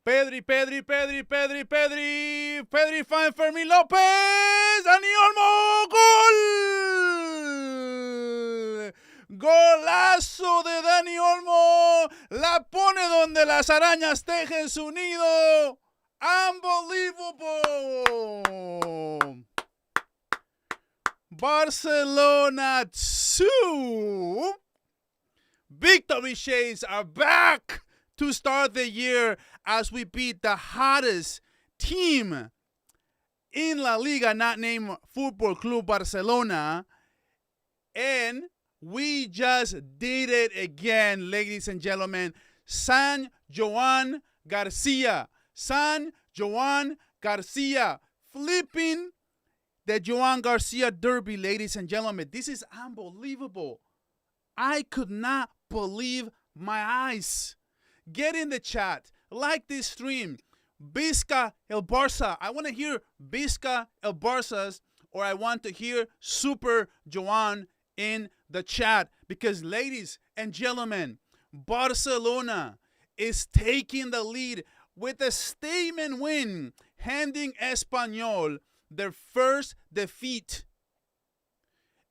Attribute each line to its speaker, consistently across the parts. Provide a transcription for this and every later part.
Speaker 1: Pedri find Fermín López. Dani Olmo. ¡Gol! Golazo de Dani Olmo. La pone donde las arañas tejen su nido. Unbelievable. Barcelona 2. Victory shades are back to start the year as we beat the hottest team in La Liga, not named Football Club Barcelona. And we just did it again, ladies and gentlemen. San Joan Garcia. San Joan Garcia. Flipping the Joan Garcia Derby, ladies and gentlemen. This is unbelievable. I could not believe my eyes. Get in the chat. Like this stream. Visca el Barça. I want to hear Visca el Barça's, or I want to hear Super Joan in the chat. Because, ladies and gentlemen, Barcelona is taking the lead with a statement win, handing Espanyol their first defeat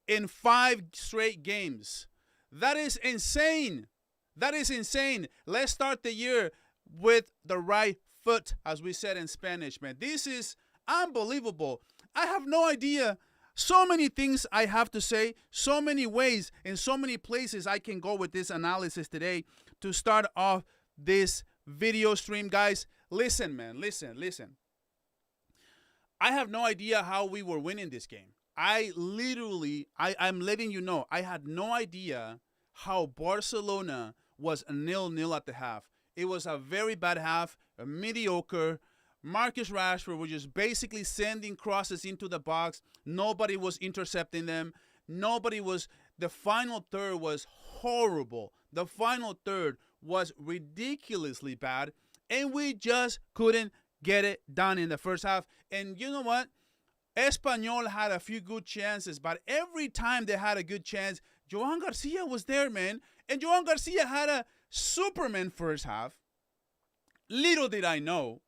Speaker 1: in 5 straight games. That is insane. That is insane. Let's start the year with the right foot, as we said in Spanish, man. This is unbelievable. I have no idea. So many things I have to say, so many ways and so many places I can go with this analysis today to start off this video stream. Guys, listen, man. Listen. I have no idea how we were winning this game. I'm letting you know, I had no idea how Barcelona was 0-0 at the half. It was a very bad half, a mediocre. Marcus Rashford was just basically sending crosses into the box. Nobody was intercepting them. The final third was horrible. The final third was ridiculously bad, and we just couldn't get it done in the first half. And you know what? Espanyol had a few good chances, but every time they had a good chance, Joan Garcia was there, man. And Joan Garcia had a Superman first half. Little did I know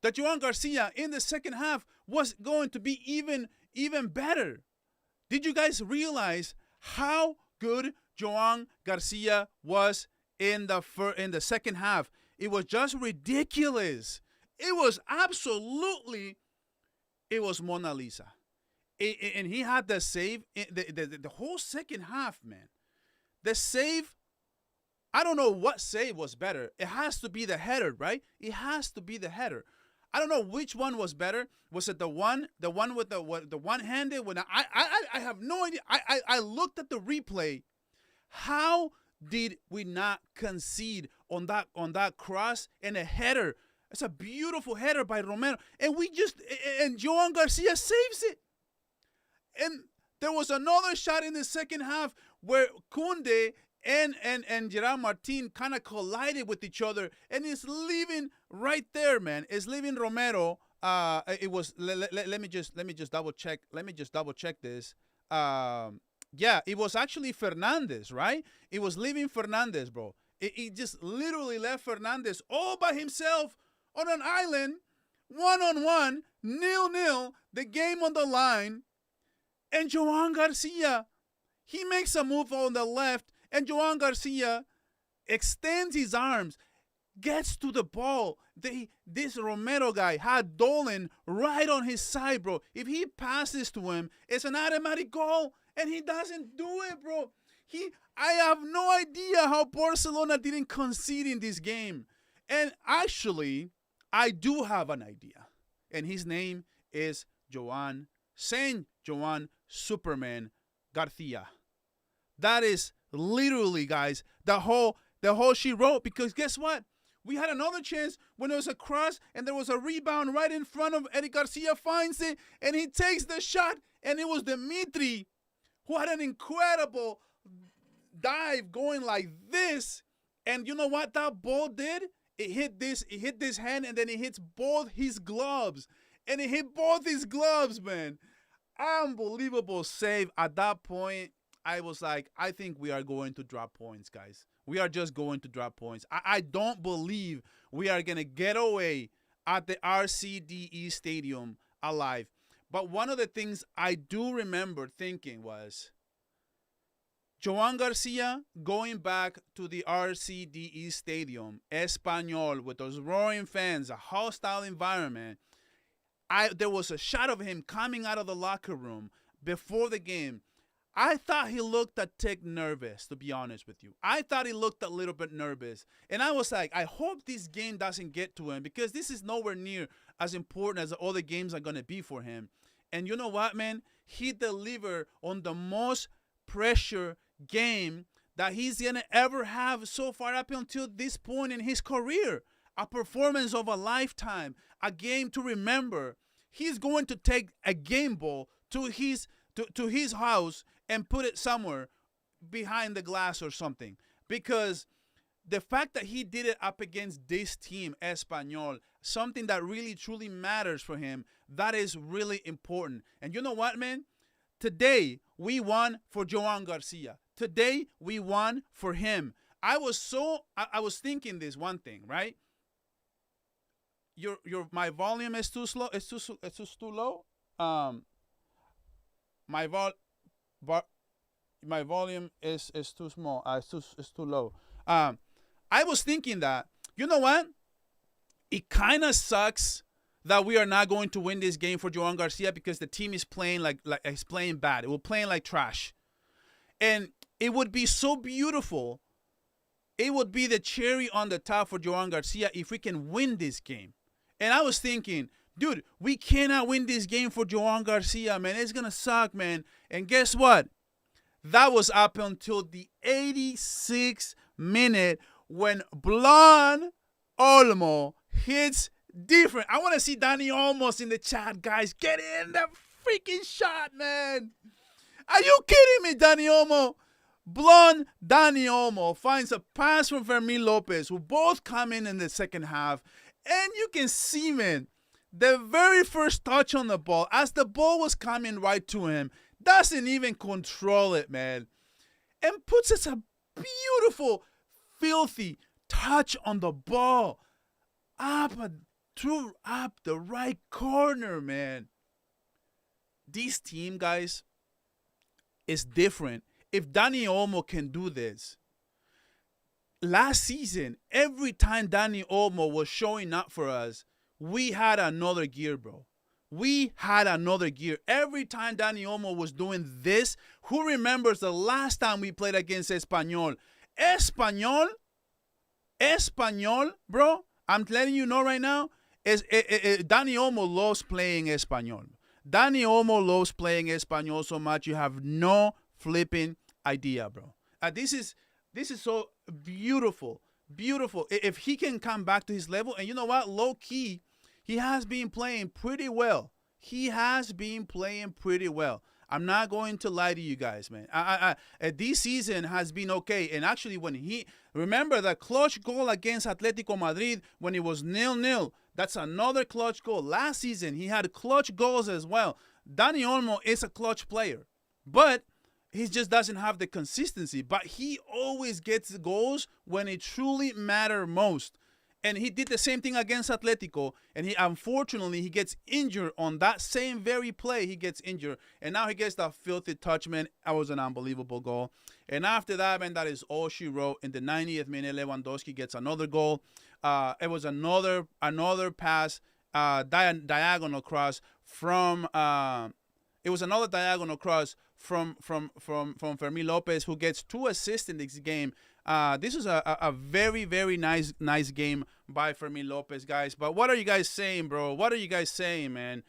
Speaker 1: that Joan Garcia in the second half was going to be even better. Did you guys realize how good Joan Garcia was in the second half? It was just ridiculous. It was Mona Lisa. And he had the save, the whole second half, man. The save, I don't know what save was better. It has to be the header, right? It has to be the header. I don't know which one was better. Was it the one with the one-handed? When I have no idea. I looked at the replay. How did we not concede on that cross and a header? It's a beautiful header by Romero, and Joan Garcia saves it. And there was another shot in the second half where Koundé and Gerard Martin kind of collided with each other, and it's leaving right there, man. It's leaving Romero. It was. Let me just double check. Let me just double check this. Yeah, it was actually Fernandez, right? It was leaving Fernandez, bro. It just literally left Fernandez all by himself on an island, 1-on-1, 0-0, the game on the line. And Joan Garcia, he makes a move on the left, and Joan Garcia extends his arms, gets to the ball. This Romero guy had Dolan right on his side, bro. If he passes to him, it's an automatic goal, and he doesn't do it, bro. I have no idea how Barcelona didn't concede in this game. And actually, I do have an idea. And his name is Saint Joan Superman Garcia. That is literally, guys, the whole she wrote. Because guess what? We had another chance when there was a cross and there was a rebound right in front of Eric Garcia, finds it, and he takes the shot. And it was Dimitri who had an incredible dive going like this. And you know what that ball did? It hit this hand, and then it hits both his gloves. And it hit both his gloves, man. Unbelievable save. At that point, I was like, I think we are going to drop points, guys. We are just going to drop points. I don't believe we are going to get away at the RCDE Stadium alive. But one of the things I do remember thinking was Joan Garcia going back to the RCDE Stadium, Espanyol, with those roaring fans, a hostile environment. There was a shot of him coming out of the locker room before the game. I thought he looked a tick nervous, to be honest with you. I thought he looked a little bit nervous. And I was like, I hope this game doesn't get to him, because this is nowhere near as important as the other games are going to be for him. And you know what, man? He delivered on the most pressure game that he's going to ever have so far up until this point in his career. A performance of a lifetime, a game to remember. He's going to take a game ball to his house and put it somewhere behind the glass or something. Because the fact that he did it up against this team, Espanyol, something that really truly matters for him, that is really important. And you know what, man? Today, we won for Joan Garcia. Today, we won for him. I was thinking this one thing, right? My volume is too slow. It's too low. My volume is too small. It's too low. I was thinking that, you know what? It kind of sucks that we are not going to win this game for Joan Garcia, because the team is playing like it's playing bad. It will playing like trash. And it would be so beautiful. It would be the cherry on the top for Joan Garcia if we can win this game. And I was thinking, dude, we cannot win this game for Joan Garcia, man. It's going to suck, man. And guess what? That was up until the 86th minute when Blon Olmo hits different. I want to see Danny Olmos in the chat, guys. Get in the freaking shot, man. Are you kidding me, Danny Olmo? Blonde Danny Olmo finds a pass from Fermin Lopez, who both come in the second half. And you can see, man, the very first touch on the ball, as the ball was coming right to him, doesn't even control it, man. And puts us a beautiful, filthy touch on the ball. Up the right corner, man. This team, guys, is different. If Danny Olmo can do this, last season, every time Danny Olmo was showing up for us, we had another gear, bro. We had another gear. Every time Danny Olmo was doing this, who remembers the last time we played against Espanyol? Espanyol, bro, I'm letting you know right now, Danny Olmo loves playing Espanyol. Danny Olmo loves playing Espanyol so much, you have no flipping idea, bro. This is so beautiful. If he can come back to his level, and you know what, low key, he has been playing pretty well. I'm not going to lie to you guys, man. This season has been okay. And actually, remember the clutch goal against Atletico Madrid when it was 0-0. That's another clutch goal. Last season, he had clutch goals as well. Danny Olmo is a clutch player, but he just doesn't have the consistency. But he always gets goals when it truly matters most. And he did the same thing against Atletico, and unfortunately he gets injured on that same very play. He gets injured, and now he gets that filthy touch, man. That was an unbelievable goal. And after that, man, that is all she wrote. In the 90th minute, Lewandowski gets another goal. It was another pass, diagonal cross from. It was another diagonal cross from Fermin Lopez, who gets 2 assists in this game. This is a very, very nice game by Fermin Lopez, guys. But what are you guys saying, bro? What are you guys saying, man?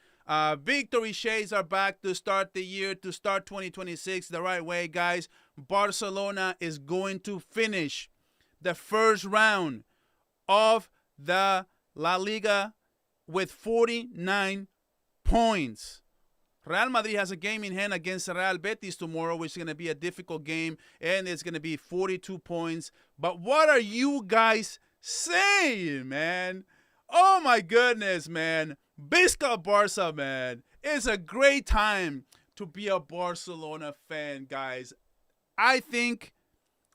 Speaker 1: Victory shades are back to start the year, to start 2026 the right way, guys. Barcelona is going to finish the first round of the La Liga with 49 points. Real Madrid has a game in hand against Real Betis tomorrow, which is going to be a difficult game, and it's going to be 42 points. But what are you guys saying, man? Oh, my goodness, man. Visca Barça, man. It's a great time to be a Barcelona fan, guys. I think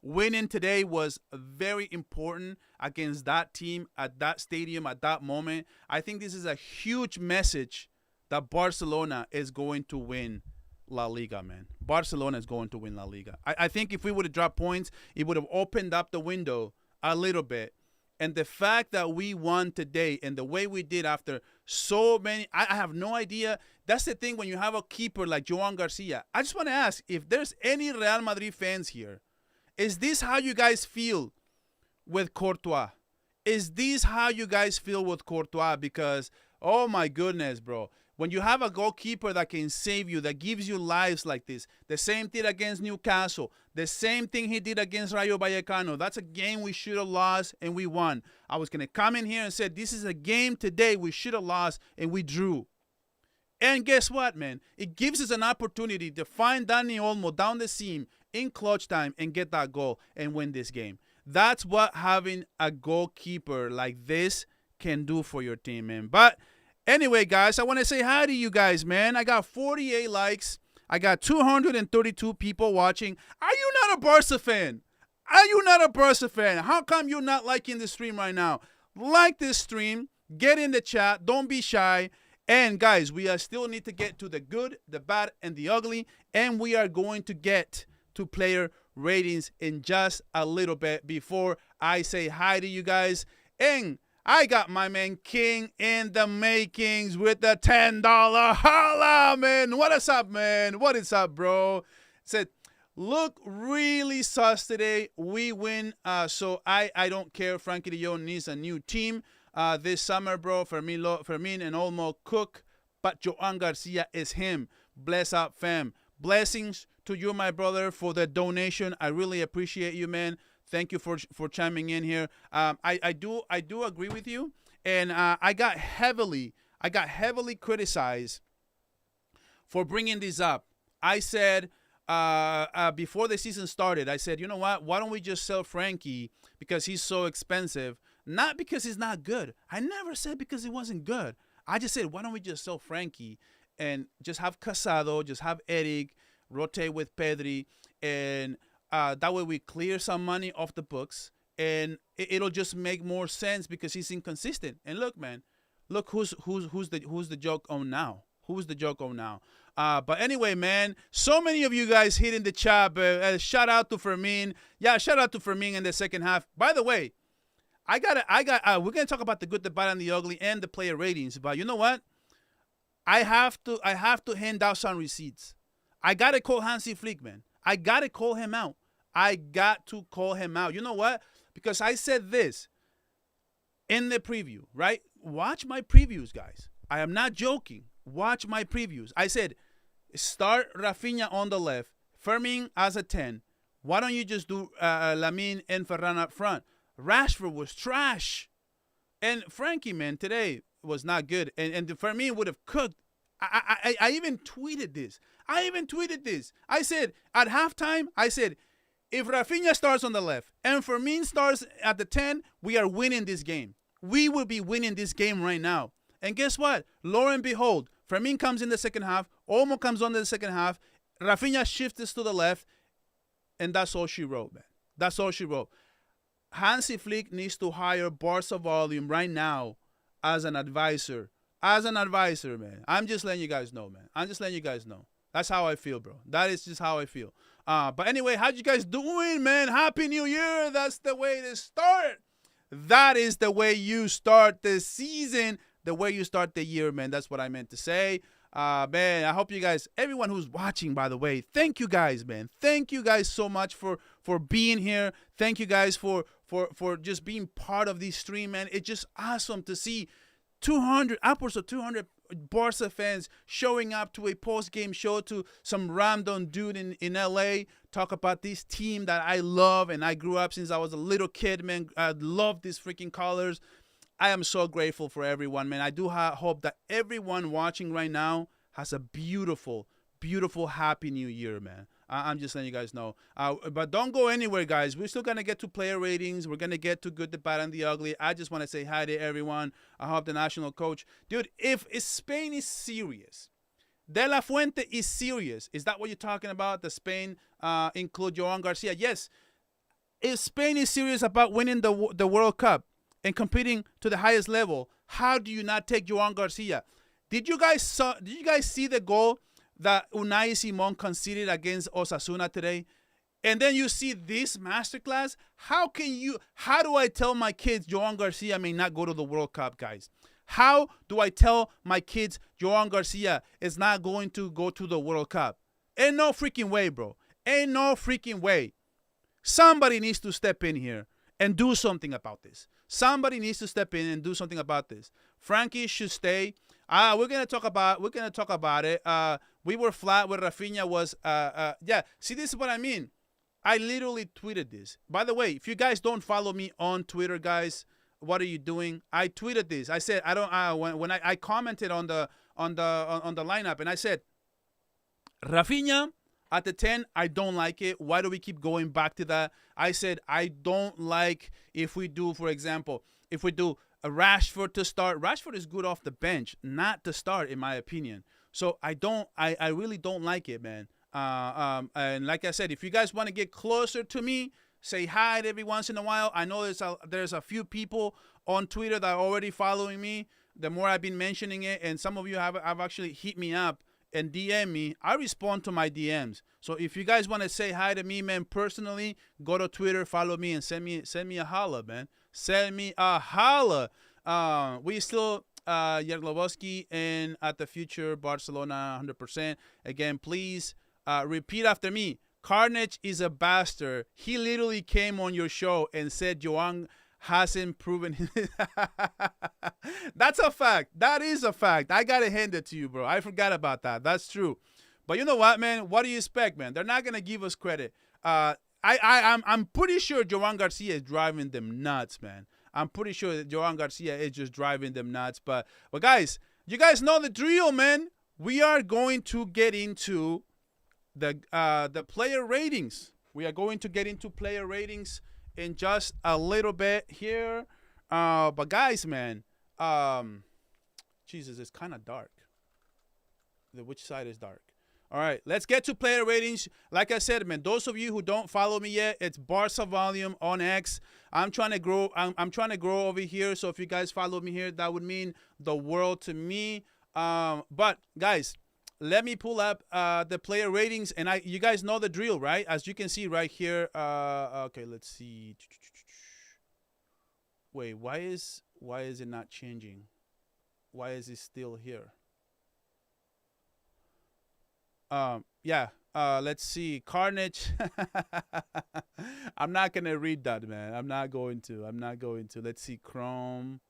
Speaker 1: Winning today was very important against that team at that stadium at that moment. I think this is a huge message that Barcelona is going to win La Liga, man. Barcelona is going to win La Liga. I think if we would have dropped points, it would have opened up the window a little bit. And the fact that we won today and the way we did after so many, I have no idea. That's the thing when you have a keeper like Joan Garcia. I just want to ask if there's any Real Madrid fans here. Is this how you guys feel with Courtois? Is this how you guys feel with Courtois? Because, oh my goodness, bro. When you have a goalkeeper that can save you, that gives you lives like this, the same thing against Newcastle, the same thing he did against Rayo Vallecano, that's a game we should have lost and we won. I was going to come in here and say, this is a game today we should have lost and we drew. And guess what, man? It gives us an opportunity to find Dani Olmo down the seam in clutch time and get that goal and win this game. That's what having a goalkeeper like this can do for your team, man. But anyway, guys, I want to say hi to you guys, man. I got 48 likes. I got 232 people watching. Are you not a Barca fan? Are you not a Barca fan? How come you're not liking the stream right now? Like this stream. Get in the chat. Don't be shy. And, guys, we still need to get to the good, the bad, and the ugly. And we are going to get to player ratings in just a little bit before I say hi to you guys. And I got my man King in the makings with the $10. Holla, man. What is up, man? What is up, bro? Said, look really sus today. We win. So I don't care. Frankie de Jong needs a new team this summer, bro. Fermin and Olmo cook. But Joan Garcia is him. Bless up, fam. Blessings to you, my brother, for the donation. I really appreciate you, man. Thank you for chiming in here. I do agree with you, and I got heavily criticized for bringing this up. I said before the season started, I said, you know what? Why don't we just sell Frankie because he's so expensive? Not because he's not good. I never said because he wasn't good. I just said, why don't we just sell Frankie and just have Casado, just have Eric, rotate with Pedri, and that way we clear some money off the books, and it'll just make more sense because he's inconsistent. And look, man, look who's the joke on now. Who's the joke on now? But anyway, man, so many of you guys hitting the chat. Shout out to Fermin. Yeah, shout out to Fermin in the second half. By the way, we're gonna talk about the good, the bad, and the ugly, and the player ratings. But you know what? I have to hand out some receipts. I gotta call Hansi Flick, man. I gotta call him out. I got to call him out. You know what? Because I said this in the preview, right? Watch my previews, guys. I am not joking. Watch my previews. I said, start Rafinha on the left, Fermin as a 10. Why don't you just do Lamine and Ferran up front? Rashford was trash. And Frankie, man, today was not good. And Fermin would have cooked. I even tweeted this. I said, at halftime, I said, if Rafinha starts on the left and Fermin starts at the 10, we are winning this game. We will be winning this game right now. And guess what? Lo and behold, Fermin comes in the second half. Olmo comes on in the second half. Rafinha shifts to the left. And that's all she wrote, man. That's all she wrote. Hansi Flick needs to hire Barca Volume right now as an advisor. As an advisor, man. I'm just letting you guys know, man. I'm just letting you guys know. That's how I feel, bro. That is just how I feel. But anyway, how you guys doing, man? Happy New Year. That's the way to start. That is the way you start the season, the way you start the year, man. That's what I meant to say. Man, I hope you guys, everyone who's watching, by the way, thank you guys, man. Thank you guys so much for being here. Thank you guys for just being part of this stream, man. It's just awesome to see upwards of 200 Barca fans showing up to a post-game show to some random dude in LA talk about this team that I love and I grew up since I was a little kid, man. I love these freaking colors. I am so grateful for everyone, man. I do hope that everyone watching right now has a beautiful, beautiful, happy new year, man. I'm just letting you guys know. But don't go anywhere, guys. We're still going to get to player ratings. We're going to get to good, the bad, and the ugly. I just want to say hi to everyone. I hope the national coach. Dude, if Spain is serious, De La Fuente is serious. Is that what you're talking about? The Spain include Joan Garcia? Yes. if Spain is serious about winning the World Cup and competing to the highest level, how do you not take Joan Garcia? Did you guys see the goal that Unai Simon conceded against Osasuna today? And then you see this masterclass. How do I tell my kids Joan Garcia may not go to the World Cup, guys? How do I tell my kids Joan Garcia is not going to go to the World Cup? Ain't no freaking way, bro. Ain't no freaking way. Somebody needs to step in here and do something about this. Somebody needs to step in and do something about this. Frankie should stay. We're gonna talk about it. We were flat where Rafinha was. Yeah. See, this is what I mean. I literally tweeted this. By the way, if you guys don't follow me on Twitter, guys, what are you doing? I tweeted this. I said I don't. When I commented on the lineup, and I said Rafinha at the 10, I don't like it. Why do we keep going back to that? I said I don't like if we do, for example, if we do a Rashford to start. Rashford is good off the bench, not to start, in my opinion. So I really don't like it, man. And like I said, if you guys want to get closer to me, say hi every once in a while. I know there's a few people on Twitter that are already following me. The more I've been mentioning it, and some of you have actually hit me up and DM me. I respond to my DMs. So if you guys want to say hi to me, man, personally, go to Twitter, follow me, and send me a holla, man. Send me a holla. We still Yerlowski and at the future Barcelona 100%. Again, please repeat after me. Carnage is a bastard. He literally came on your show and said Joan hasn't proven That's a fact. That is a fact. I gotta hand it to you, bro. I forgot about that. That's true. But you know what, man? What do you expect, man? They're not gonna give us credit. I'm pretty sure Joan Garcia is driving them nuts, man. I'm pretty sure that Joan Garcia is just driving them nuts. But guys, you guys know the drill, man. We are going to get into the player ratings. We are going to get into player ratings in just a little bit here. But guys, man, Jesus, it's kind of dark. Which side is dark? All right, let's get to player ratings. Like I said, man, those of you who don't follow me yet, it's Barça Volume on X. I'm trying to grow. I'm trying to grow over here. So if you guys follow me here, that would mean the world to me. But guys, let me pull up the player ratings, and you guys know the drill, right? As you can see right here. Okay, let's see. Wait, why is it not changing? Why is it still here? Yeah. Let's see. Carnage. I'm not gonna read that, man. I'm not going to. Let's see. Chrome.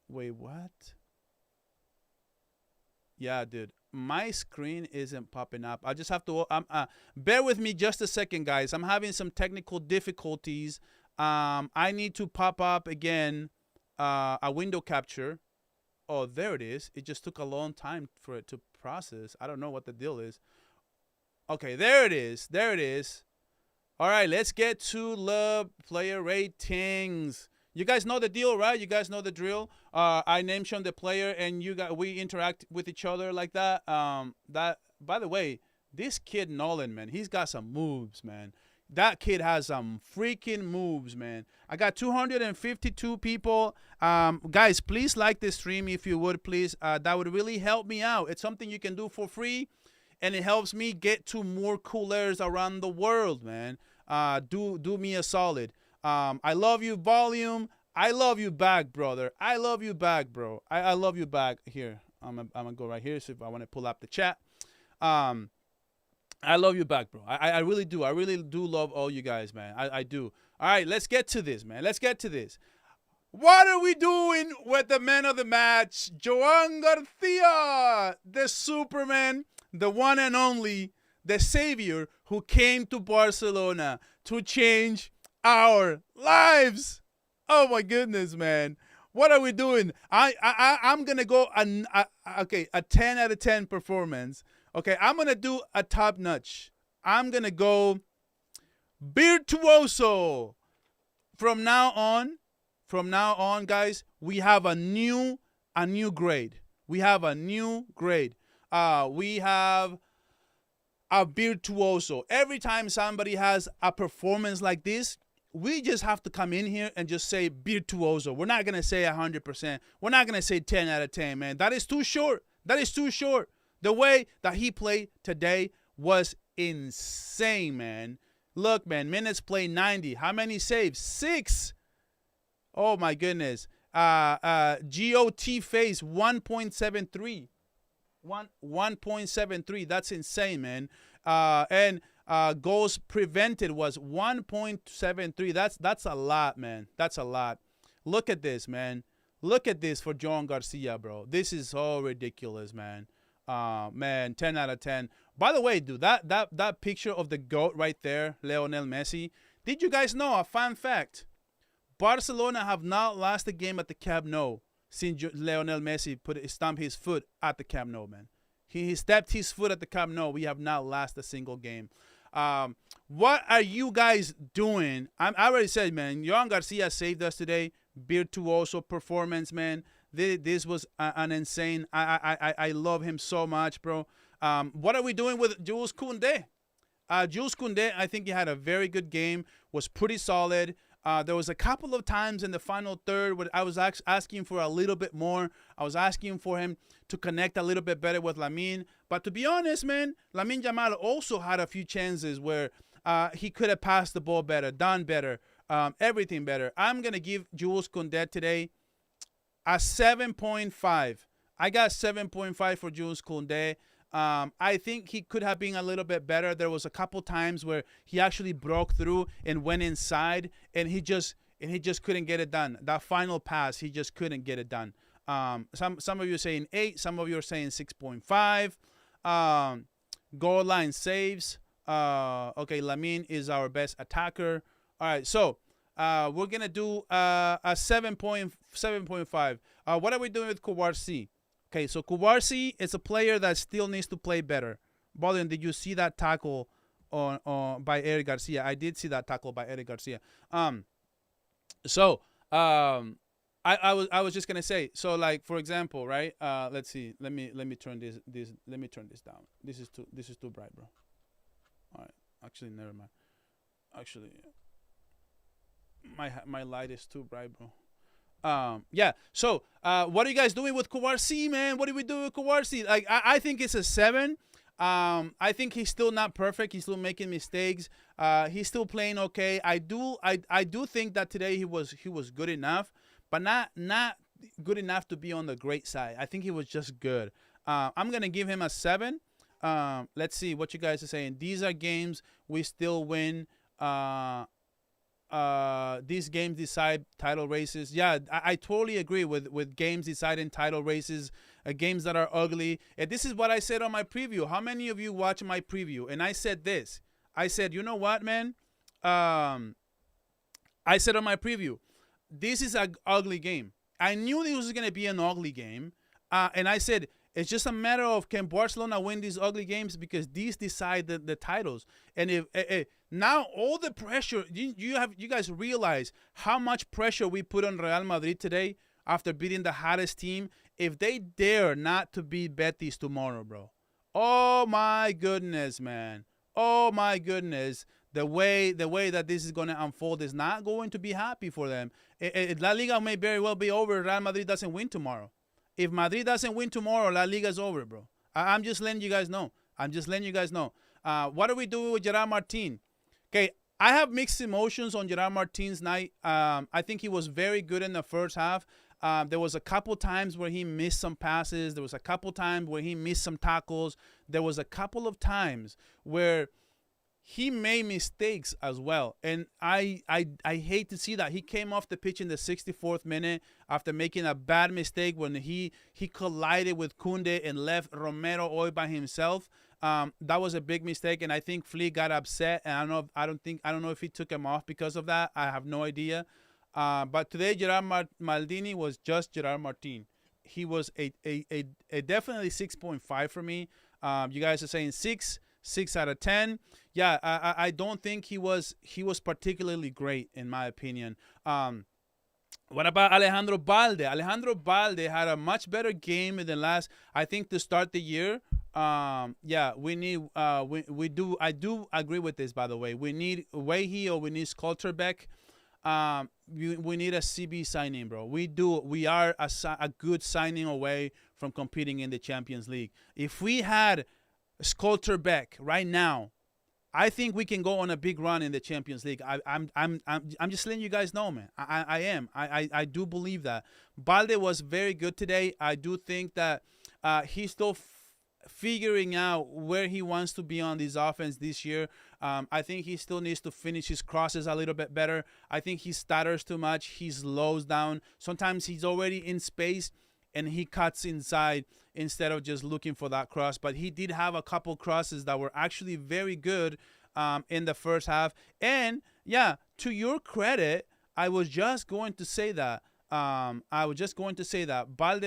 Speaker 1: Wait, what? Yeah, dude. My screen isn't popping up. I just have to bear with me just a second, guys. I'm having some technical difficulties. I need to pop up again a window capture. Oh, there it is. It just took a long time for it to process. I don't know what the deal is. Okay, there it is. There it is. All right, let's get to the player ratings. You guys know the deal, right? You guys know the drill. I name-shown the player, and we interact with each other like that. By the way, this kid Nolan, man, he's got some moves, man. That kid has some freaking moves, man. I got 252 people. Guys, please like this stream if you would, please. That would really help me out. It's something you can do for free, and it helps me get to more coolers around the world, man. Do me a solid. I love you, Volume. I love you back, brother. I love you back, bro. I love you back. Here, I'm gonna go right here. So if I want to pull up the chat. I love you back, bro. I really do. I really do love all you guys, man. I do. All right, let's get to this, man. Let's get to this. What are we doing with the man of the match? Joan Garcia, the Superman, the one and only, the savior who came to Barcelona to change our lives. Oh, my goodness, man. What are we doing? I'm going to go, a 10 out of 10 performance. Okay, I'm going to do a top notch. I'm going to go virtuoso. From now on, guys, we have a new grade. We have a new grade. We have a virtuoso. Every time somebody has a performance like this, we just have to come in here and just say virtuoso. We're not going to say 100%. We're not going to say 10 out of 10, man. That is too short. That is too short. The way that he played today was insane, man. Look, man, minutes played 90. How many saves? 6. Oh, my goodness. GOT face 1.73. 1.73. That's insane, man. And goals prevented was 1.73. That's a lot, man. That's a lot. Look at this, man. Look at this for Joan Garcia, bro. This is so ridiculous, man. Man, 10 out of 10. By the way, dude, that picture of the GOAT right there, Lionel Messi. Did you guys know a fun fact? Barcelona have not lost a game at the Camp Nou since Lionel Messi stamped his foot at the Camp Nou, man. He stepped his foot at the Camp Nou. We have not lost a single game. What are you guys doing? I already said, man, Joan Garcia saved us today. Virtuoso performance, man. This was an insane. I love him so much, bro. What are we doing with Jules Koundé? Jules Koundé, I think he had a very good game. Was pretty solid. There was a couple of times in the final third where I was asking for a little bit more. I was asking for him to connect a little bit better with Lamine. But to be honest, man, Lamine Yamal also had a few chances where he could have passed the ball better, done better, everything better. I'm going to give Jules Koundé today a 7.5. I got 7.5 for Jules Koundé. I think he could have been a little bit better. There was a couple times where he actually broke through and went inside, and he just couldn't get it done. That final pass, he just couldn't get it done. Some of you are saying 8, some of you are saying 6.5. Goal line saves. Okay, Lamine is our best attacker. All right, so we're gonna do a 7.5. What are we doing with Kouarsi? Okay, so Kouarsi is a player that still needs to play better. Baldwin, did you see that tackle by Eric Garcia? I did see that tackle by Eric Garcia. I was just gonna say, so like for example, right? Let's see. Let me turn this let me turn this down. This is too bright, bro. All right. Actually, never mind. Actually, my light is too bright, bro. Yeah. So, what are you guys doing with Kouarsi, man? What do we do with Kouarsi? Like, I think it's a 7. I think he's still not perfect. He's still making mistakes. He's still playing okay. I do think that today he was good enough, but not good enough to be on the great side. I think he was just good. I'm gonna give him a 7. Let's see what you guys are saying. These are games we still win. These games decide title races. Yeah, I totally agree with games deciding title races, games that are ugly. And this is what I said on my preview. How many of you watch my preview? And I said this. I said, you know what, man? I said on my preview, this is an ugly game. I knew this was going to be an ugly game. And I said, it's just a matter of can Barcelona win these ugly games because these decide the titles. And if now all the pressure, you guys realize how much pressure we put on Real Madrid today after beating the hottest team. If they dare not to beat Betis tomorrow, bro. Oh my goodness, man. Oh my goodness. The way that this is going to unfold is not going to be happy for them. La Liga may very well be over if Real Madrid doesn't win tomorrow. If Madrid doesn't win tomorrow, La Liga's over, bro. I'm just letting you guys know. What are we doing with Gerard Martin? Okay, I have mixed emotions on Gerard Martin's night. I think he was very good in the first half. There was a couple times where he missed some passes. There was a couple times where he missed some tackles. There was a couple of times where he made mistakes as well. And I hate to see that. He came off the pitch in the 64th minute after making a bad mistake when he collided with Koundé and left Romero all by himself. That was a big mistake, and I think Flick got upset. And I don't know if he took him off because of that. I have no idea. But today, Gerard Maldini was just Gerard Martin. He was a definitely 6.5 for me. You guys are saying 6 out of 10. Yeah, I don't think he was particularly great in my opinion. What about Alejandro Balde? Alejandro Balde had a much better game than last. I think to start the year. Yeah, we need. I do agree with this. By the way, we need Wehi or we need Skulterbeck. We need a CB signing, bro. We are a good signing away from competing in the Champions League. If we had Skolterbeck right now, I think we can go on a big run in the Champions League. I'm just letting you guys know, man. I am. I do believe that. Balde was very good today. I do think that he's still figuring out where he wants to be on this offense this year. I think he still needs to finish his crosses a little bit better. I think he stutters too much. He slows down. Sometimes he's already in space and he cuts inside instead of just looking for that cross. But he did have a couple crosses that were actually very good in the first half. And, yeah, to your credit, I was just going to say that. Balde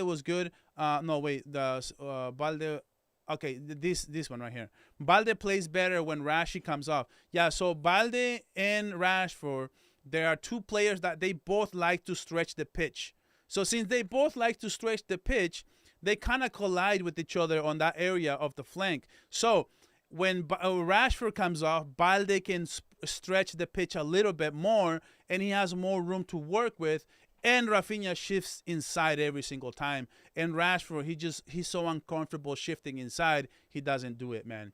Speaker 1: was good. Balde... Okay, this one right here. Balde plays better when Rashi comes off. Yeah, so Balde and Rashford, there are two players that they both like to stretch the pitch. So since they both like to stretch the pitch, they kind of collide with each other on that area of the flank. So when Rashford comes off, Balde can stretch the pitch a little bit more, and he has more room to work with. And Rafinha shifts inside every single time. And Rashford, he's so uncomfortable shifting inside, he doesn't do it, man.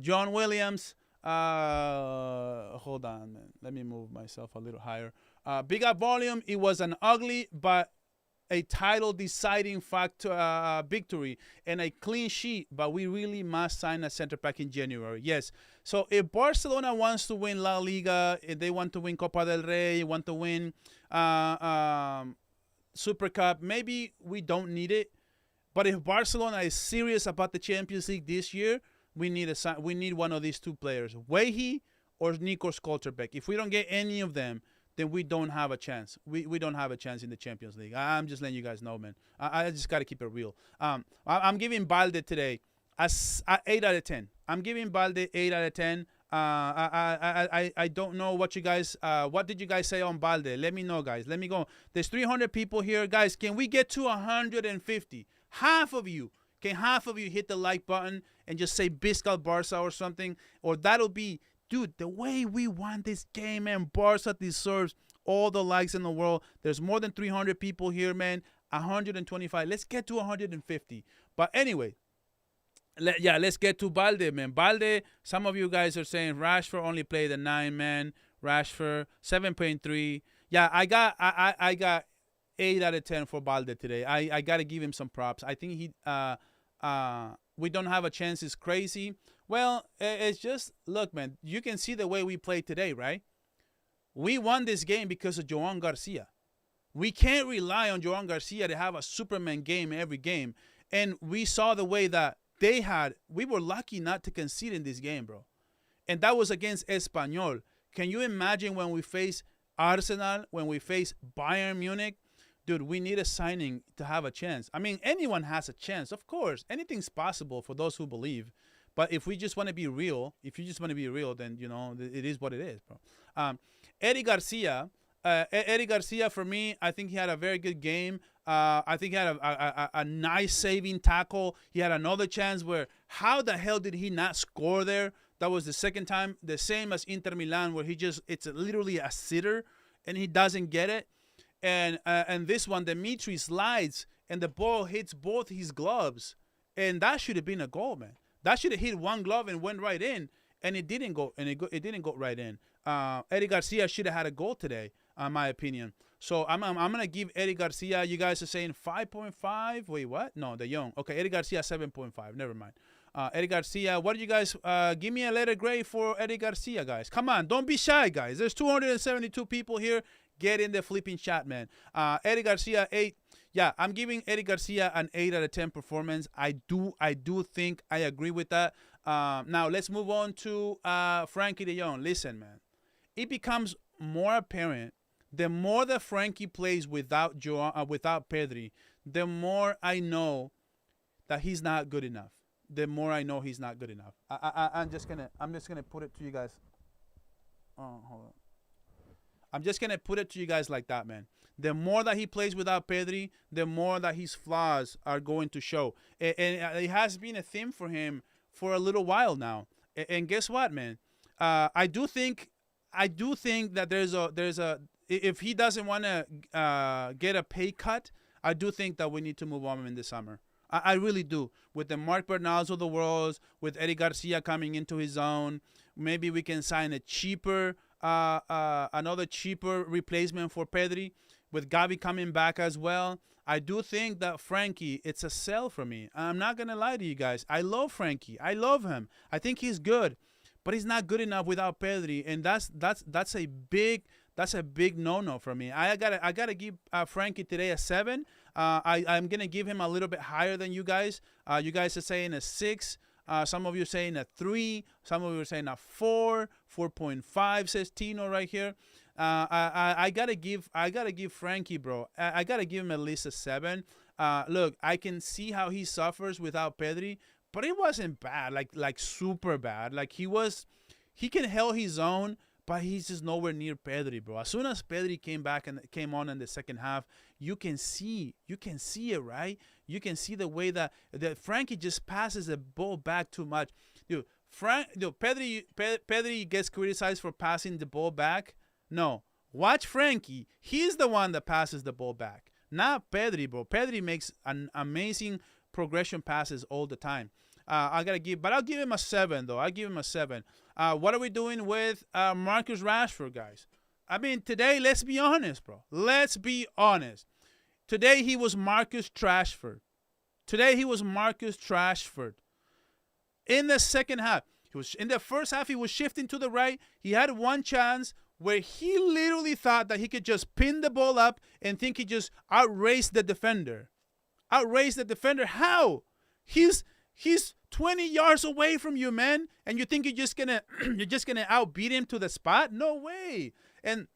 Speaker 1: John Williams, hold on, man. Let me move myself a little higher. Big up volume. It was an ugly but a title-deciding victory and a clean sheet, but we really must sign a center back in January. Yes. So if Barcelona wants to win La Liga, if they want to win Copa del Rey, want to win Super Cup, maybe we don't need it. But if Barcelona is serious about the Champions League this year, we need one of these two players, Wehi or Nico Skolterbeck. If we don't get any of them, then we don't have a chance. We don't have a chance in the Champions League. I'm just letting you guys know, man. I just got to keep it real. I'm giving Balde today a 8 out of 10. I'm giving Balde 8 out of 10. I don't know what did you guys say on Balde? Let me know, guys. Let me go. There's 300 people here. Guys, can we get to 150? Half of you hit the like button and just say Biscal Barça or something? Or that'll be... Dude, the way we won this game, man, Barca deserves all the likes in the world. There's more than 300 people here, man. 125. Let's get to 150. But anyway, let's get to Balde, man. Balde, some of you guys are saying Rashford only played a 9, man. Rashford, 7.3. Yeah, I got 8 out of 10 for Balde today. I got to give him some props. I think we don't have a chance. It's crazy. Well, it's just, look, man, you can see the way we played today, right? We won this game because of Joan Garcia. We can't rely on Joan Garcia to have a Superman game every game. And we saw the way that we were lucky not to concede in this game, bro. And that was against Espanyol. Can you imagine when we face Arsenal, when we face Bayern Munich? Dude, we need a signing to have a chance. I mean, anyone has a chance, of course. Anything's possible for those who believe. But if you just want to be real, then, it is what it is, bro. Eddie Garcia, for me, I think he had a very good game. I think he had a nice saving tackle. He had another chance where, how the hell did he not score there? That was the second time, the same as Inter Milan, where it's literally a sitter, and he doesn't get it. And this one, Dimitri slides, and the ball hits both his gloves. And that should have been a goal, man. That should have hit one glove and went right in, and it didn't go. And it didn't go right in. Eddie Garcia should have had a goal today, in my opinion. So I'm gonna give Eddie Garcia. You guys are saying 5.5. Wait, what? No, De Jong. Okay, Eddie Garcia 7.5. Never mind. Eddie Garcia. What did you guys give me a letter grade for Eddie Garcia, guys? Come on, don't be shy, guys. There's 272 people here. Get in the flipping chat, man. Eddie Garcia 8. Yeah, I'm giving Eddie Garcia an 8 out of 10 performance. I do think I agree with that. Now, let's move on to Frankie de Jong. Listen, man. It becomes more apparent the more that Frankie plays without Pedri, the more I know that he's not good enough. The more I know he's not good enough. I'm just gonna put it to you guys. Oh, hold on. I'm just gonna put it to you guys like that, man. The more that he plays without Pedri, the more that his flaws are going to show. And it has been a theme for him for a little while now. And guess what, man? I do think that there's if he doesn't want to get a pay cut, I do think that we need to move on in the summer. I really do. With the Mark Bernals of the world, with Eddie Garcia coming into his own, maybe we can sign a cheaper, another cheaper replacement for Pedri, with Gavi coming back as well. I do think that Frankie, it's a sell for me. I'm not gonna lie to you guys. I love Frankie. I love him. I think he's good, but he's not good enough without Pedri, and that's a big no-no for me. I gotta give Frankie today a 7. I'm gonna give him a little bit higher than you guys. You guys are saying a 6. Some of you are saying a 3. Some of you are saying a 4. 4.5 says Tino right here. I gotta give Frankie, bro. I gotta give him at least a 7. Look, I can see how he suffers without Pedri, but it wasn't bad, like super bad. Like he can hold his own, but he's just nowhere near Pedri, bro. As soon as Pedri came on in the second half, you can see it, right? You can see the way that Frankie just passes the ball back too much. Dude, Pedri gets criticized for passing the ball back. No, watch Frankie. He's the one that passes the ball back, not Pedri, bro. Pedri makes an amazing progression passes all the time. I'll give him a 7 though. I'll give him a 7. What are we doing with Marcus Rashford, guys? I mean, today, let's be honest, bro. Let's be honest. Today he was Marcus Trashford. In the second half, in the first half he was shifting to the right. He had one chance where he literally thought that he could just pin the ball up and think he just outraced the defender. How? He's 20 yards away from you, man, and you think you're just gonna outbeat him to the spot? No way. And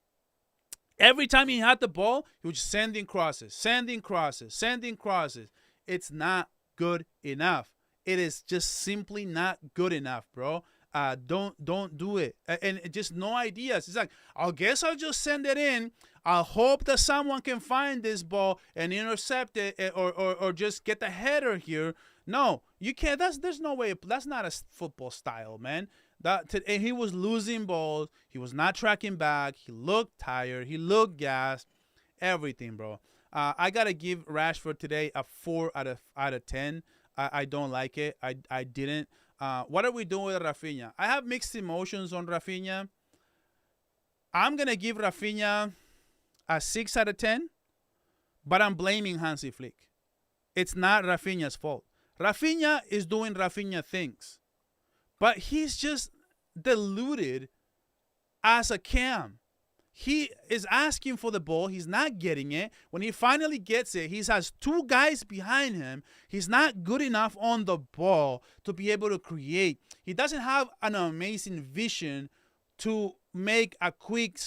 Speaker 1: every time he had the ball, he was sending crosses. It's not good enough. It is just simply not good enough, bro. Don't do it. And just no ideas. It's like, I guess I'll just send it in. I'll hope that someone can find this ball and intercept it, or just get the header here. No, you can't. There's no way. That's not a football style, man. And he was losing balls. He was not tracking back. He looked tired. He looked gassed. Everything, bro. I gotta give Rashford today a 4 out of 10. I don't like it. I didn't. What are we doing with Rafinha? I have mixed emotions on Rafinha. I'm gonna give Rafinha a 6 out of 10, but I'm blaming Hansi Flick. It's not Rafinha's fault. Rafinha is doing Rafinha things, but he's just deluded as a cam. He is asking for the ball. He's not getting it. When he finally gets it, he has 2 guys behind him. He's not good enough on the ball to be able to create. He doesn't have an amazing vision to make a quick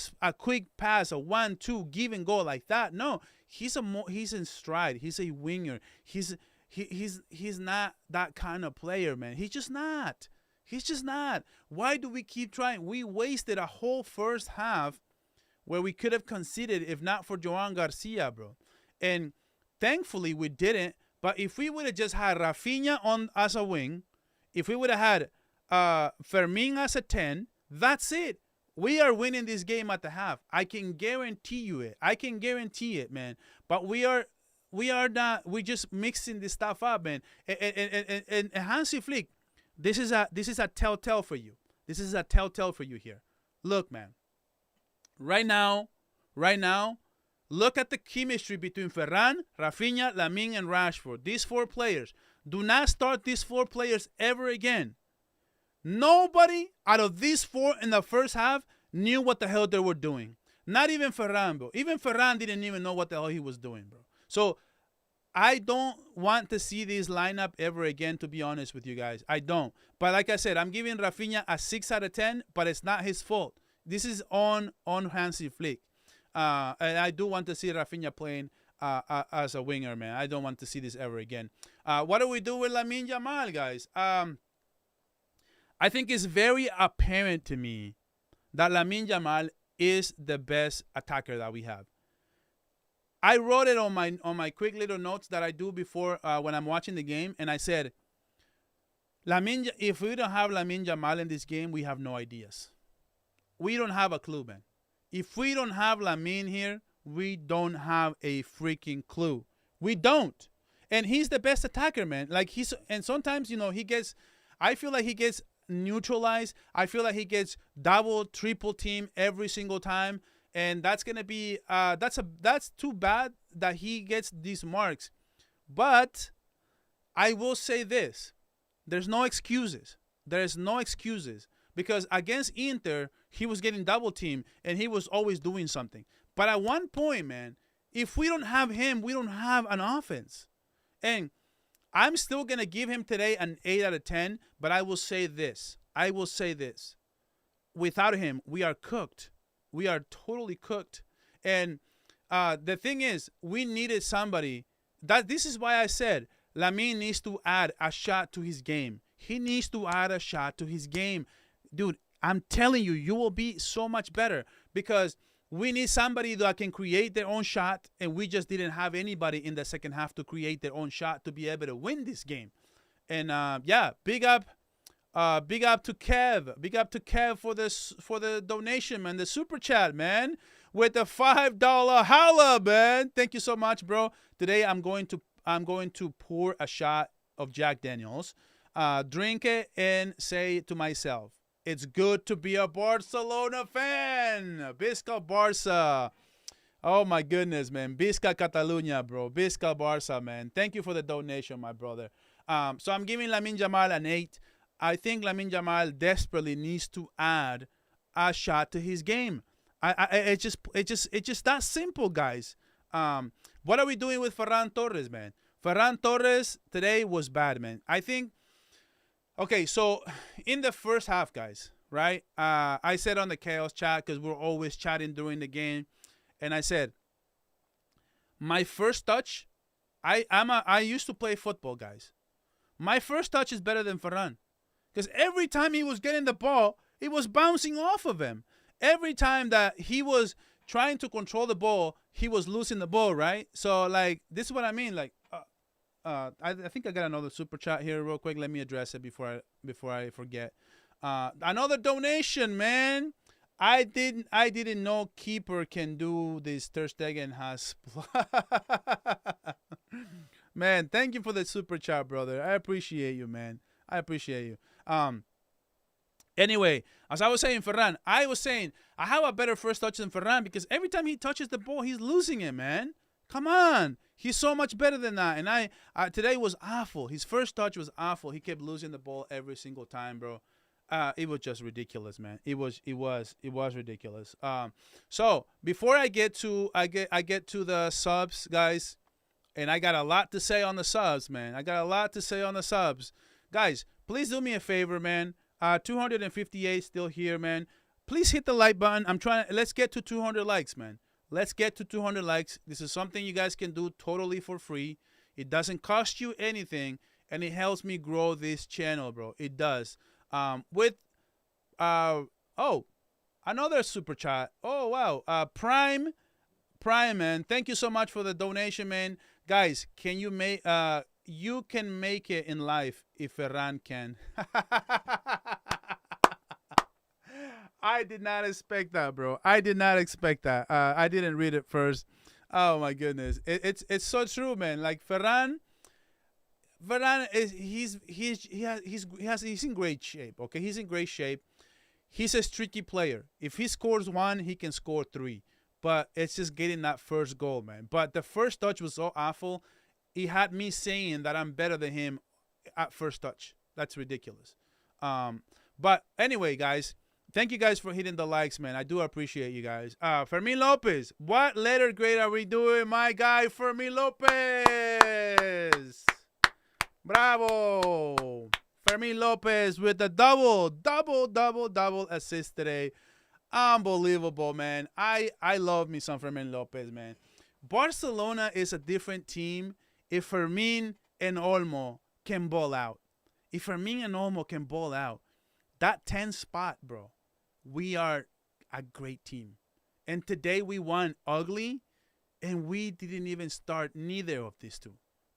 Speaker 1: pass, a 1-2 give and go like that. No, he's in stride. He's a winger. He's not that kind of player, man. He's just not. Why do we keep trying? We wasted a whole first half where we could have conceded if not for Joan Garcia, bro. And thankfully we didn't. But if we would have just had Rafinha on as a wing, if we would have had Fermin as a 10, that's it. We are winning this game at the half. I can guarantee you it. Man. But we are not. We're just mixing this stuff up, man. And Hansi Flick, this is a telltale for you. This is a telltale for you here. Look, man. Right now, look at the chemistry between Ferran, Rafinha, Lamine, and Rashford. These 4 players. Do not start these 4 players ever again. Nobody out of these 4 in the first half knew what the hell they were doing. Not even Ferran, bro. Even Ferran didn't even know what the hell he was doing, bro. So I don't want to see this lineup ever again, to be honest with you guys. I don't. But like I said, I'm giving Rafinha a 6 out of 10, but it's not his fault. This is on Hansi Flick. And I do want to see Rafinha playing as a winger, man. I don't want to see this ever again. What do we do with Lamine Yamal, guys? I think it's very apparent to me that Lamine Yamal is the best attacker that we have. I wrote it on my quick little notes that I do before when I'm watching the game, and I said, if we don't have Lamine Yamal in this game, we have no ideas. We don't have a clue, man. If we don't have Lamine here, we don't have a freaking clue. We don't. And he's the best attacker, man. And sometimes, he gets, I feel like he gets neutralized. I feel like he gets double, triple team every single time. And that's going to be, that's too bad that he gets these marks. But I will say this. There's no excuses. There's no excuses. Because against Inter, he was getting double team and he was always doing something. But at one point, man, if we don't have him, we don't have an offense. And I'm still going to give him today an 8 out of 10, but I will say this. Without him, we are cooked. We are totally cooked. And the thing is, we needed somebody. This is why I said Lamine needs to add a shot to his game. He needs to add a shot to his game. Dude, I'm telling you, you will be so much better because we need somebody that can create their own shot, and we just didn't have anybody in the second half to create their own shot to be able to win this game. And big up to Kev. Big up to Kev for the donation, man. The super chat, man, with the $5 holla, man. Thank you so much, bro. Today I'm going to pour a shot of Jack Daniels, drink it, and say to myself, it's good to be a Barcelona fan. Visca Barça. Oh, my goodness, man. Visca Catalunya, bro. Visca Barça, man. Thank you for the donation, my brother. So I'm giving Lamine Yamal an 8. I think Lamine Yamal desperately needs to add a shot to his game. It's just that simple, guys. What are we doing with Ferran Torres, man? Ferran Torres today was bad, man. I think. Okay, so in the first half, guys, right? I said on the Chaos chat, because we're always chatting during the game, and I said, my first touch, I used to play football, guys. My first touch is better than Ferran, because every time he was getting the ball, it was bouncing off of him. Every time that he was trying to control the ball, he was losing the ball, right? So, this is what I mean, I think I got another super chat here real quick. Let me address it before I forget. Another donation, man. I didn't know keeper can do this. Ter Stegen has. Man, thank you for the super chat, brother. I appreciate you, man. I appreciate you. Anyway, as I was saying, Ferran, I have a better first touch than Ferran because every time he touches the ball, he's losing it, man. Come on. He's so much better than that. And today was awful. His first touch was awful. He kept losing the ball every single time, bro. It was just ridiculous, man. It was ridiculous. So before I get to the subs, guys, and I got a lot to say on the subs, man. Guys, please do me a favor, man. 258 still here, man. Please hit the like button. Let's get to 200 likes, man. Let's get to 200 likes. This is something you guys can do totally for free. It doesn't cost you anything, and it helps me grow this channel, bro. It does. Another super chat. Oh, wow. Prime, man. Thank you so much for the donation, man. Guys, you can make it in life if Ferran can. I did not expect that, bro. I did not expect that. I didn't read it first. Oh my goodness, it's so true, man. Like Ferran is he's in great shape. Okay, he's in great shape. He's a streaky player. If he scores 1, he can score 3. But it's just getting that first goal, man. But the first touch was so awful. He had me saying that I'm better than him at first touch. That's ridiculous. But anyway, guys. Thank you guys for hitting the likes, man. I do appreciate you guys. Fermin Lopez. What letter grade are we doing, my guy, Fermin Lopez? Bravo. Fermin Lopez with the double assist today. Unbelievable, man. I love me some Fermin Lopez, man. Barcelona is a different team if Fermin and Olmo can ball out. If Fermin and Olmo can ball out, that 10 spot, bro. We are a great team. And today we won ugly, and we didn't even start neither of these two.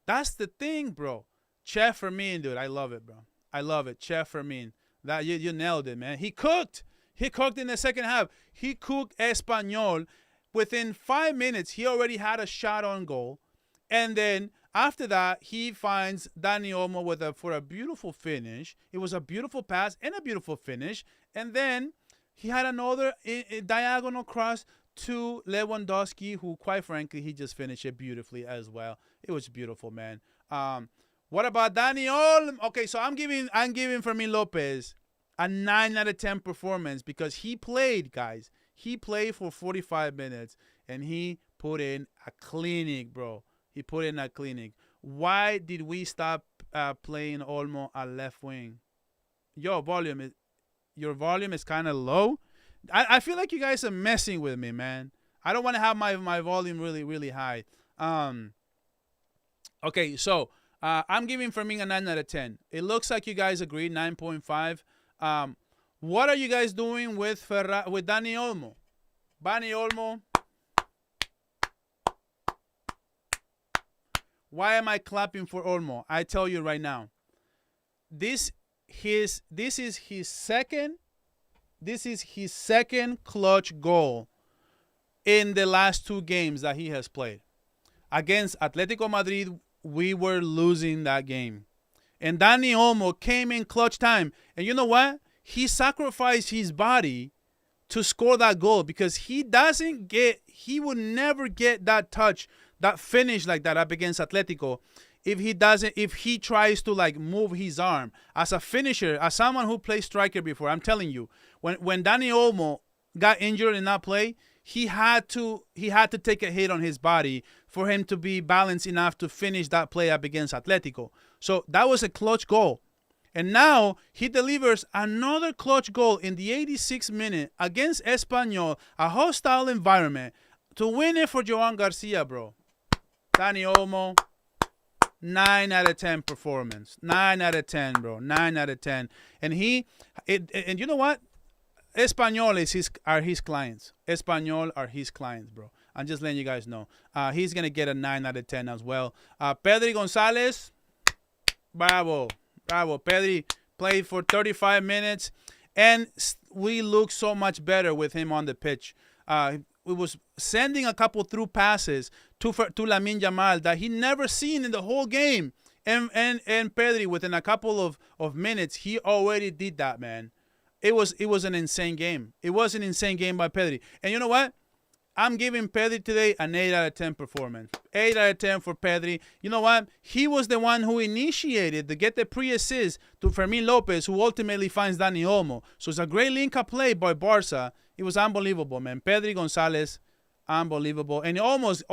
Speaker 1: That's the thing, bro. Chef Fermin, dude. I love it, bro. I love it. Chef Fermin. That you nailed it, man. He cooked. He cooked in the second half. He cooked Espanyol. Within 5 minutes, he already had a shot on goal. And then after that, he finds Dani Olmo for a beautiful finish. It was a beautiful pass and a beautiful finish. And then he had another diagonal cross to Lewandowski, who, quite frankly, he just finished it beautifully as well. It was beautiful, man. What about Dani Olmo? Okay, so I'm giving Fermin Lopez a 9 out of 10 performance because he played, guys. He played for 45 minutes, and he put in a clinic, bro. He put in a clinic. Why did we stop playing Olmo at left wing? Your volume is kind of low. I feel like you guys are messing with me, man. I don't want to have my volume really, really high. Okay, so I'm giving Fermin a 9 out of 10. It looks like you guys agree, 9.5. What are you guys doing with Dani Olmo? Dani Olmo. Why am I clapping for Olmo? I tell you right now. This is his second clutch goal in the last 2 games that he has played. Against Atletico Madrid, we were losing that game. And Dani Olmo came in clutch time. And you know what? He sacrificed his body to score that goal because he would never get that touch, that finish like that up against Atletico if he tries to like move his arm. As a finisher, as someone who played striker before, I'm telling you, when Dani Olmo got injured in that play, he had to take a hit on his body for him to be balanced enough to finish that play up against Atletico. So that was a clutch goal. And now he delivers another clutch goal in the 86th minute against Espanyol, a hostile environment, to win it for Joan Garcia, bro. Dani Olmo, 9 out of 10 performance. 9 out of 10, bro. 9 out of 10. And and you know what? Espanyol are his clients. Espanyol are his clients, bro. I'm just letting you guys know. He's going to get a 9 out of 10 as well. Pedri Gonzalez, bravo. Bravo. Pedri played for 35 minutes, and we look so much better with him on the pitch. We was sending a couple through passes to Lamine Yamal that he never seen in the whole game. And Pedri, within a couple of minutes, he already did that, man. It was an insane game. It was an insane game by Pedri. And you know what? I'm giving Pedri today an 8 out of 10 performance. 8 out of 10 for Pedri. You know what? He was the one who initiated to get the pre-assist to Fermin Lopez, who ultimately finds Dani Olmo. So it's a great link-up play by Barça. It was unbelievable, man. Pedri Gonzalez, unbelievable. And he almost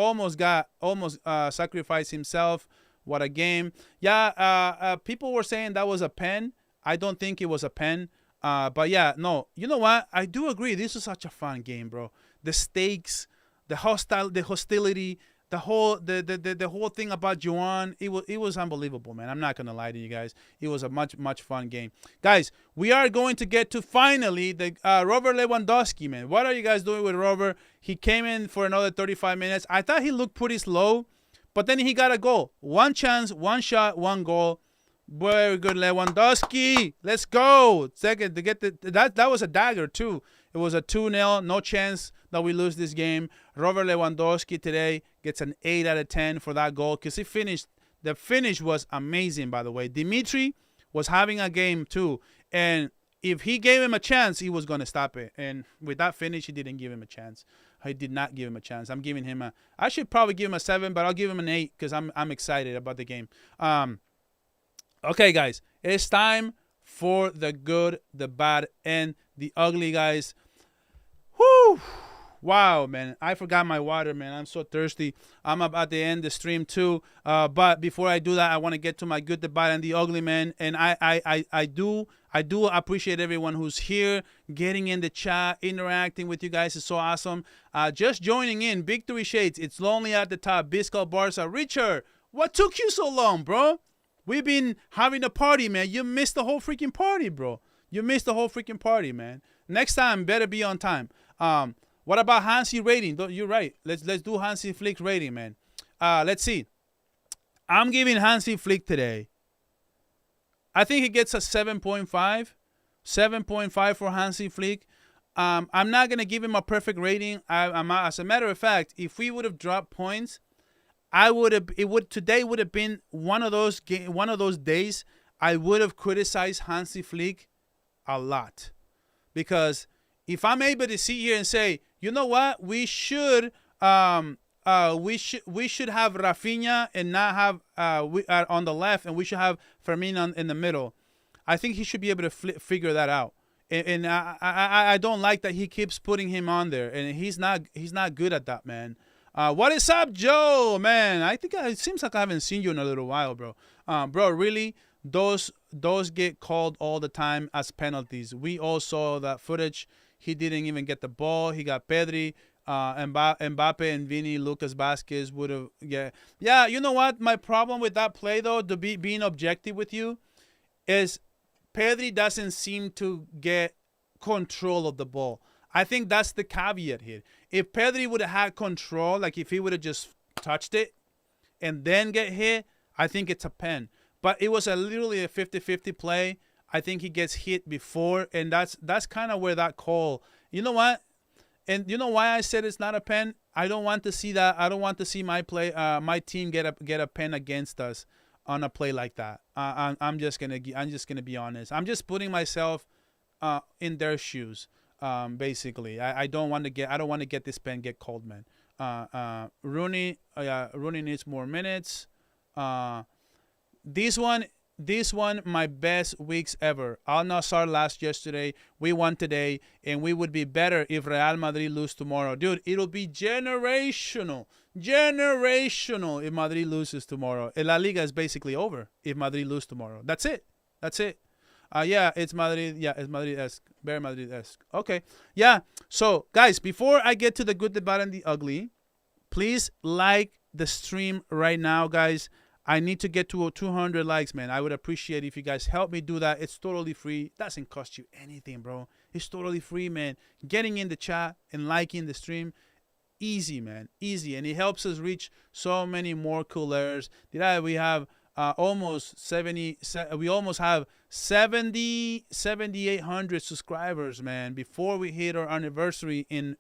Speaker 1: sacrificed himself. What a game. Yeah, people were saying that was a pen. I don't think it was a pen. But yeah, no. You know what? I do agree. This was such a fun game, bro. The stakes, the hostility, the whole thing about Joan, it was unbelievable, man. I'm not gonna lie to you guys. It was a much fun game, guys. We are going to get to finally the Robert Lewandowski, man. What are you guys doing with Robert? He came in for another 35 minutes. I thought he looked pretty slow, but then he got a goal. One chance, one shot, one goal. Very good, Lewandowski. Let's go. Second to get that was a dagger too. It was a 2-0. No chance that we lose this game. Robert Lewandowski today gets an 8 out of 10 for that goal because he finished. The finish was amazing, by the way. Dimitri was having a game too, and if he gave him a chance, he was going to stop it. And with that finish, he didn't give him a chance. I did not give him a chance. I'm giving him I should probably give him a 7, but I'll give him an 8 because I'm excited about the game. Okay, guys, it's time for the good, the bad, and the ugly, guys. Whoo! Wow, man. I forgot my water, man. I'm so thirsty. I'm about to end the stream, too. But before I do that, I want to get to my good, the bad, and the ugly, man. And I do appreciate everyone who's here, getting in the chat, interacting with you guys. Is so awesome. Just joining in. Victory Shades. It's lonely at the top. Biscal Barça. Richard, what took you so long, bro? We've been having a party, man. You missed the whole freaking party, bro. You missed the whole freaking party, man. Next time, better be on time. What about Hansi rating? You're right. Let's do Hansi Flick rating, man. Let's see. I'm giving Hansi Flick today. I think he gets a 7.5. 7.5 for Hansi Flick. I'm not gonna give him a perfect rating. As a matter of fact, if we would have dropped points, I would have. It would today would have been one of those days. I would have criticized Hansi Flick a lot, because if I'm able to sit here and say, you know what, we should have Rafinha and not have on the left, and we should have Firmino in the middle. I think he should be able to figure that out. And I don't like that he keeps putting him on there, and he's not good at that, man. What is up, Joe? Man, I think it seems like I haven't seen you in a little while, bro. Bro, really, those get called all the time as penalties. We all saw that footage. He didn't even get the ball. He got Pedri. Mbappe and Vini, Lucas Vasquez would have, yeah. You know what? My problem with that play, though, to being objective with you, is Pedri doesn't seem to get control of the ball. I think that's the caveat here. If Pedri would have had control, like if he would have just touched it and then get hit, I think it's a pen. But it was literally a 50-50 play. I think he gets hit before, and that's kind of where that call. You know what? And you know why I said it's not a pen? I don't want to see that. I don't want to see my team get a pen against us on a play like that. I'm just gonna be honest. I'm just putting myself in their shoes. Basically, I don't want to get this pen get called, man. Rooney needs more minutes. This one, my best weeks ever. Al Nassr lost yesterday. We won today, and we would be better if Real Madrid lose tomorrow. Dude, it'll be generational if Madrid loses tomorrow. La Liga is basically over if Madrid lose tomorrow. That's it. Yeah, it's Madrid. Yeah, it's Madrid-esque. Very Madrid-esque. Okay. Yeah. So, guys, before I get to the good, the bad, and the ugly, please like the stream right now, guys. I need to get to 200 likes, man. I would appreciate if you guys help me do that. It's totally free. Doesn't cost you anything, bro. It's totally free, man. Getting in the chat and liking the stream, easy, man. Easy. And it helps us reach so many more coolers. We have almost 70. We almost have 7,800 subscribers, man, before we hit our anniversary in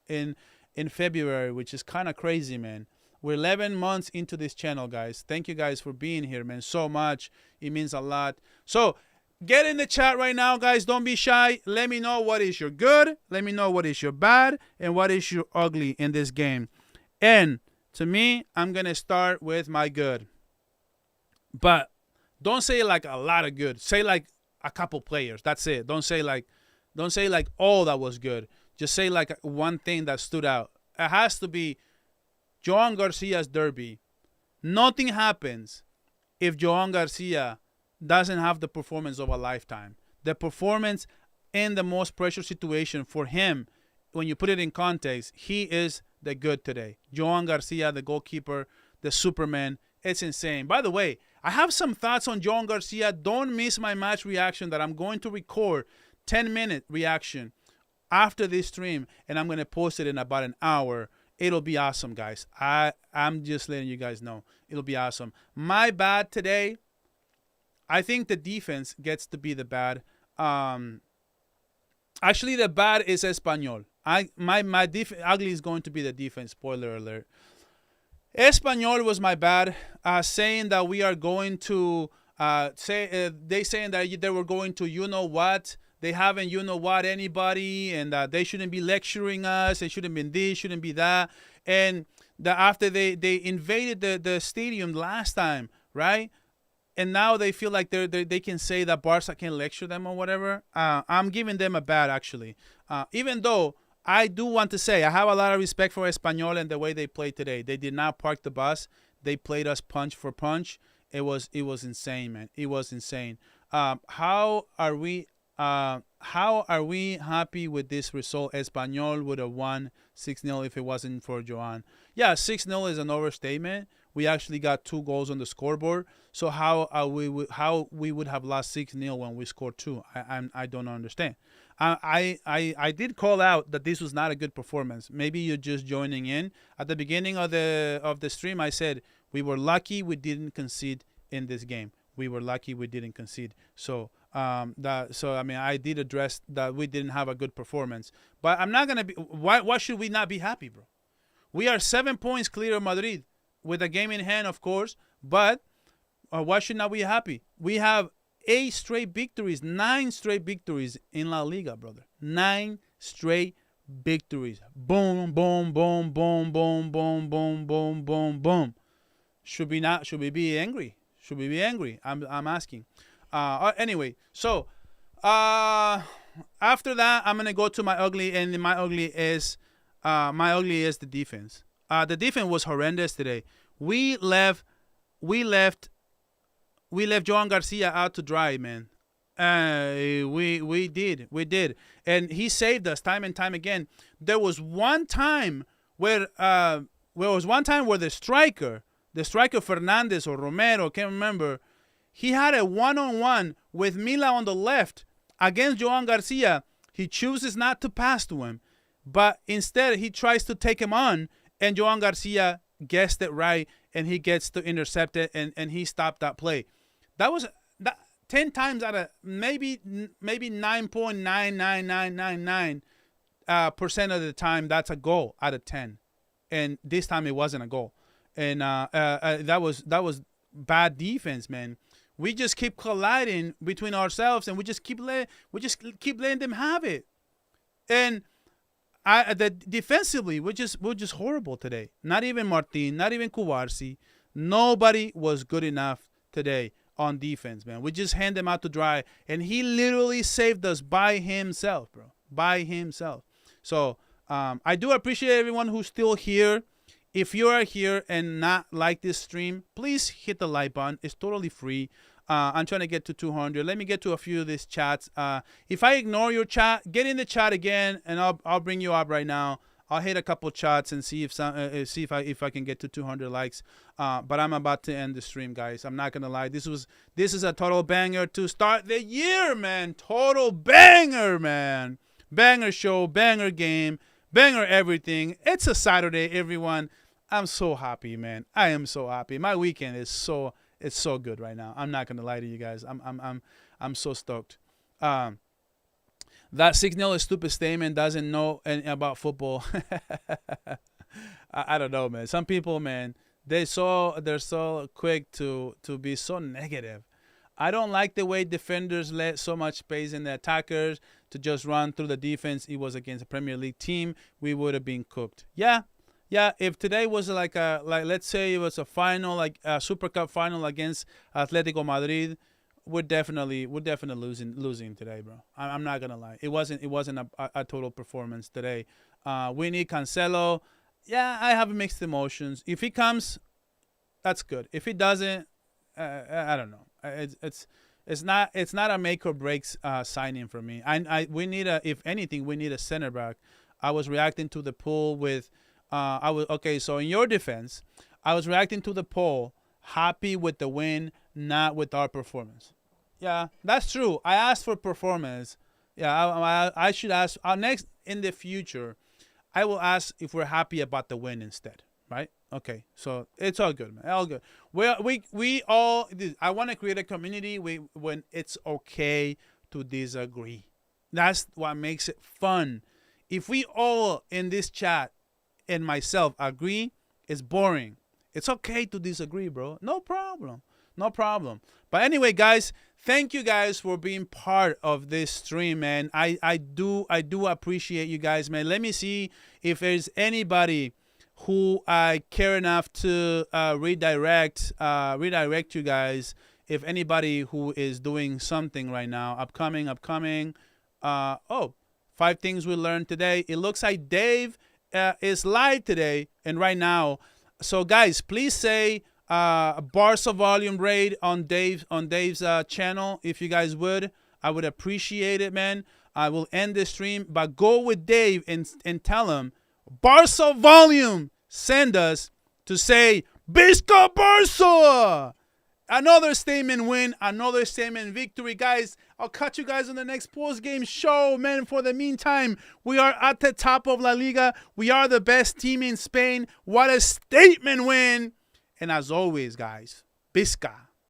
Speaker 1: February, which is kind of crazy, man. We're 11 months into this channel, guys. Thank you guys for being here, man, so much. It means a lot. So get in the chat right now, guys. Don't be shy. Let me know what is your good. Let me know what is your bad and what is your ugly in this game. And to me, I'm going to start with my good. But don't say like a lot of good. Say like a couple players. That's it. Don't say like all that was good. Just say like one thing that stood out. It has to be Joan Garcia's derby. Nothing happens if Joan Garcia doesn't have the performance of a lifetime. The performance in the most pressure situation for him, when you put it in context, he is the good today. Joan Garcia, the goalkeeper, the Superman. It's insane. By the way, I have some thoughts on Joan Garcia. Don't miss my match reaction that I'm going to record. 10-minute reaction after this stream, and I'm going to post it in about an hour. It'll be awesome, guys. I'm just letting you guys know. It'll be awesome. My bad today, I think the defense gets to be the bad. Actually, the bad is Espanyol. My ugly is going to be the defense. Spoiler alert. Espanyol was my bad. Saying that we are going to they saying that they were going to you know what. They haven't, you know what, anybody, and they shouldn't be lecturing us. They shouldn't be this, shouldn't be that. And after they invaded the stadium last time, right? And now they feel like they can say that Barça can lecture them or whatever. I'm giving them a bad, actually. Even though I do want to say I have a lot of respect for Espanyol and the way they played today. They did not park the bus. They played us punch for punch. It was insane, man. It was insane. How are we happy with this result? Espanyol would have won 6-0 if it wasn't for Joan. Yeah, 6-0 is an overstatement. We actually got 2 goals on the scoreboard. So how we would have lost 6-0 when we scored 2? I don't understand. I did call out that this was not a good performance. Maybe you're just joining in. At the beginning of the stream, I said we were lucky we didn't concede in this game. We were lucky we didn't concede. So So I mean, I did address that we didn't have a good performance, but I'm not gonna be. Why should we not be happy, bro? We are 7 points clear of Madrid with a game in hand, of course. But why should not we be happy? We have 8 straight victories, 9 straight victories in La Liga, brother. 9 straight victories. Boom, boom, boom, boom, boom, boom, boom, boom, boom, boom. Should we be angry? Should we be angry? I'm asking. Anyway, so after that, I'm gonna go to my ugly, and my ugly is the defense. The defense was horrendous today. We left Joan Garcia out to dry, man. We did, and he saved us time and time again. There was one time where the striker Fernandez or Romero, can't remember, he had a one-on-one with Mila on the left against Joan Garcia. He chooses not to pass to him, but instead he tries to take him on, and Joan Garcia guessed it right, and he gets to intercept it, and he stopped that play. That was 10 times out of maybe 9.99999% of the time, that's a goal out of 10. And this time it wasn't a goal. And that was bad defense, man. We just keep colliding between ourselves, and we just keep letting them have it. And defensively, we're just horrible today. Not even Martin, not even Kubarsi. Nobody was good enough today on defense, man. We just hand them out to dry, and he literally saved us by himself, bro. By himself. So I do appreciate everyone who's still here. If you are here and not like this stream, please hit the like button. It's totally free. I'm trying to get to 200. Let me get to a few of these chats. If I ignore your chat, get in the chat again, and I'll bring you up right now. I'll hit a couple chats and see if I can get to 200 likes. But I'm about to end the stream, guys. I'm not gonna lie. This is a total banger to start the year, man. Total banger, man. Banger show, banger game, banger everything. It's a Saturday, everyone. I'm so happy, man. I am so happy. My weekend is so good right now. I'm not gonna lie to you guys. I'm so stoked. That 6-0 is stupid statement doesn't know anything about football. I don't know, man. Some people, man, they're so quick to be so negative. I don't like the way defenders let so much space in the attackers to just run through the defense. It was against a Premier League team. We would have been cooked. Yeah. If today was like let's say it was a final, like a Super Cup final against Atletico Madrid, we're definitely losing today, bro. I'm not gonna lie. It wasn't a total performance today. We need Cancelo. Yeah, I have mixed emotions. If he comes, that's good. If he doesn't, I don't know. It's not a make or break signing for me. We need if anything, we need a center back. I was reacting to the poll with. So in your defense, I was reacting to the poll, happy with the win, not with our performance. Yeah, that's true. I asked for performance. Yeah, I should ask. Next, in the future, I will ask if we're happy about the win instead, right? Okay, so it's all good, man. All good. We all. I want to create a community when it's okay to disagree. That's what makes it fun. If we all in this chat and myself agree, it's boring. It's okay to disagree, bro. No problem. But anyway, guys, thank you guys for being part of this stream, man. I do appreciate you guys, man. Let me see if there's anybody who I care enough to redirect you guys. If anybody who is doing something right now, upcoming. 5 things we learned today. It looks like Dave is live today and right now. So guys, please say Barça volume raid on Dave's channel if you guys would. I would appreciate it, man. I will end this stream, but go with Dave and tell him Barça volume send us to say Visca Barça. Another statement win, another statement victory, guys. I'll catch you guys on the next post-game show, man. For the meantime, we are at the top of La Liga. We are the best team in Spain. What a statement win. And as always, guys, Visca.